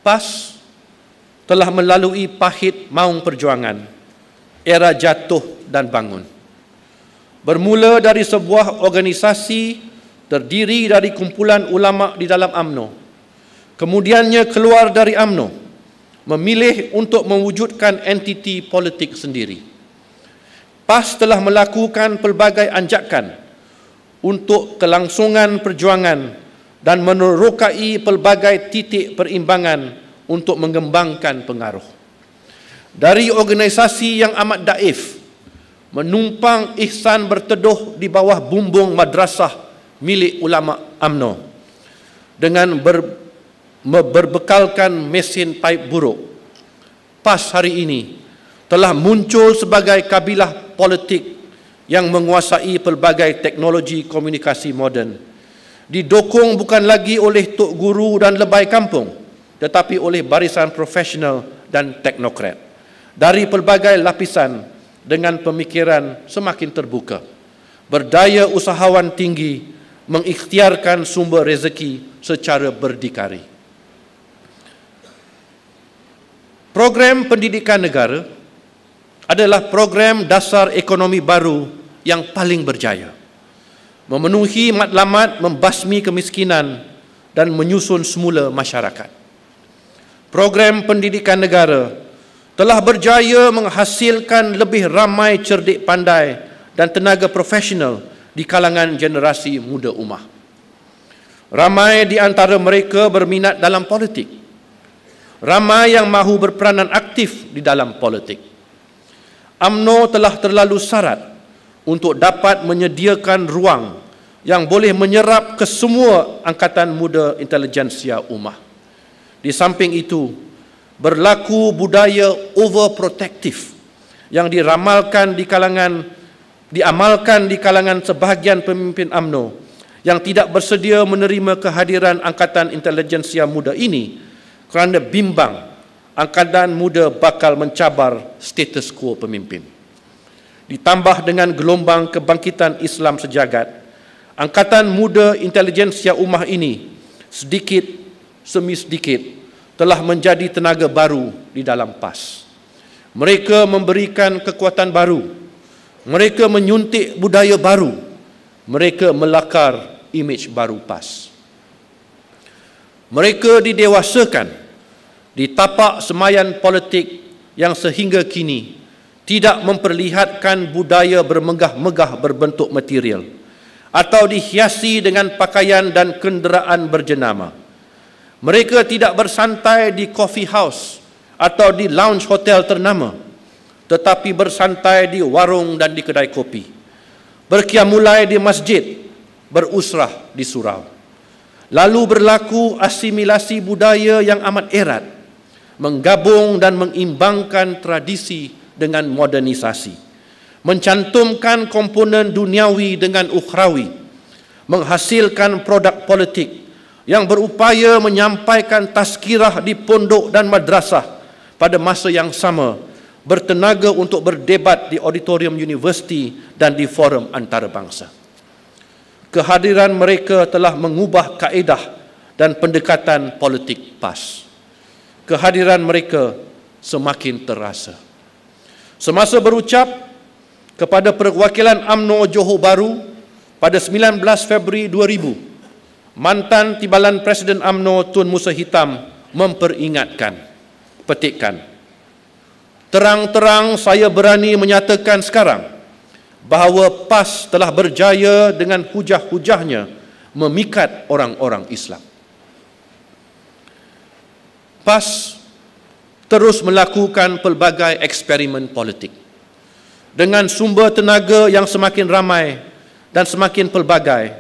PAS telah melalui pahit maung perjuangan, era jatuh dan bangun. Bermula dari sebuah organisasi terdiri dari kumpulan ulama di dalam UMNO, kemudiannya keluar dari UMNO, memilih untuk mewujudkan entiti politik sendiri. PAS telah melakukan pelbagai anjakan untuk kelangsungan perjuangan dan menerokai pelbagai titik perimbangan untuk mengembangkan pengaruh. Dari organisasi yang amat daif, menumpang ihsan berteduh di bawah bumbung madrasah milik ulama UMNO dengan berbekalkan mesin paip buruk, PAS hari ini telah muncul sebagai kabilah politik yang menguasai pelbagai teknologi komunikasi moden, didukung bukan lagi oleh tok guru dan lebay kampung, tetapi oleh barisan profesional dan teknokrat dari pelbagai lapisan dengan pemikiran semakin terbuka, berdaya usahawan tinggi, mengikhtiarkan sumber rezeki secara berdikari. Program pendidikan negara adalah program dasar ekonomi baru yang paling berjaya, memenuhi matlamat membasmi kemiskinan dan menyusun semula masyarakat. Program pendidikan negara telah berjaya menghasilkan lebih ramai cerdik pandai dan tenaga profesional di kalangan generasi muda ummah. Ramai di antara mereka berminat dalam politik. Ramai yang mahu berperanan aktif di dalam politik. UMNO telah terlalu syarat untuk dapat menyediakan ruang yang boleh menyerap ke semua angkatan muda intelijensia ummah. Di samping itu, berlaku budaya overprotective yang diamalkan di kalangan sebahagian pemimpin UMNO yang tidak bersedia menerima kehadiran angkatan intelijensia muda ini kerana bimbang angkatan muda bakal mencabar status quo pemimpin. Ditambah dengan gelombang kebangkitan Islam sejagat, angkatan muda intelijensia ummah ini sedikit demi sedikit telah menjadi tenaga baru di dalam PAS. Mereka memberikan kekuatan baru, mereka menyuntik budaya baru, mereka melakar imej baru PAS. Mereka didewasakan di tapak semayan politik yang sehingga kini tidak memperlihatkan budaya bermegah-megah berbentuk material atau dihiasi dengan pakaian dan kenderaan berjenama. Mereka tidak bersantai di coffee house atau di lounge hotel ternama, tetapi bersantai di warung dan di kedai kopi, berkiamulai di masjid, berusrah di surau. Lalu berlaku asimilasi budaya yang amat erat, menggabung dan mengimbangkan tradisi dengan modernisasi, mencantumkan komponen duniawi dengan ukhrawi, menghasilkan produk politik yang berupaya menyampaikan tazkirah di pondok dan madrasah pada masa yang sama, bertenaga untuk berdebat di auditorium universiti dan di forum antarabangsa. Kehadiran mereka telah mengubah kaedah dan pendekatan politik PAS. Kehadiran mereka semakin terasa. Semasa berucap kepada perwakilan UMNO Johor Bahru pada 19 Februari 2000, mantan Timbalan Presiden UMNO Tun Musa Hitam memperingatkan, petikan, terang-terang saya berani menyatakan sekarang bahawa PAS telah berjaya dengan hujah-hujahnya memikat orang-orang Islam. PAS terus melakukan pelbagai eksperimen politik dengan sumber tenaga yang semakin ramai dan semakin pelbagai.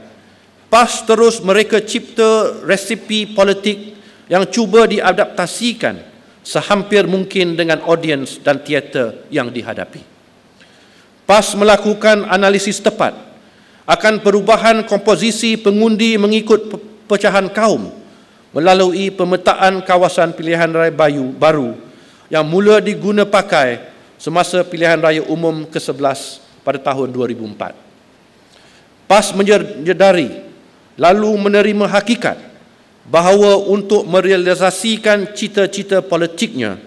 PAS terus mereka cipta resipi politik yang cuba diadaptasikan sehampir mungkin dengan audiens dan teater yang dihadapi. PAS melakukan analisis tepat akan perubahan komposisi pengundi mengikut pecahan kaum melalui pemetaan kawasan pilihan raya baru yang mula diguna pakai semasa pilihan raya umum ke-11 pada tahun 2004. PAS menyedari lalu menerima hakikat bahawa untuk merealisasikan cita-cita politiknya,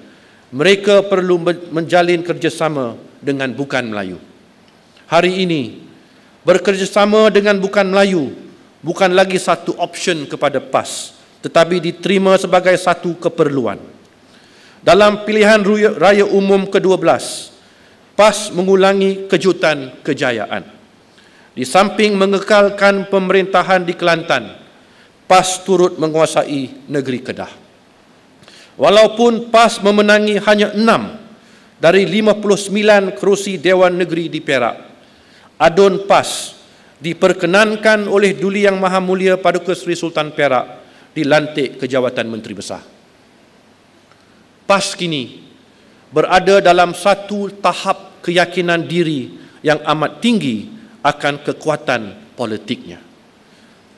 mereka perlu menjalin kerjasama dengan bukan Melayu. Hari ini, bekerjasama dengan bukan Melayu bukan lagi satu option kepada PAS, tetapi diterima sebagai satu keperluan. Dalam pilihan raya umum ke-12, PAS mengulangi kejutan kejayaan. Di samping mengekalkan pemerintahan di Kelantan, PAS turut menguasai negeri Kedah. Walaupun PAS memenangi hanya 6 dari 59 kerusi Dewan Negeri di Perak, adun PAS diperkenankan oleh Duli Yang Maha Mulia Paduka Seri Sultan Perak dilantik ke jawatan Menteri Besar. PAS kini berada dalam satu tahap keyakinan diri yang amat tinggi akan kekuatan politiknya.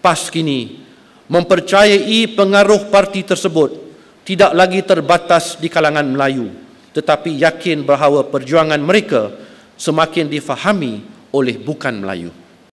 PAS kini mempercayai pengaruh parti tersebut tidak lagi terbatas di kalangan Melayu, tetapi yakin bahawa perjuangan mereka semakin difahami oleh bukan Melayu.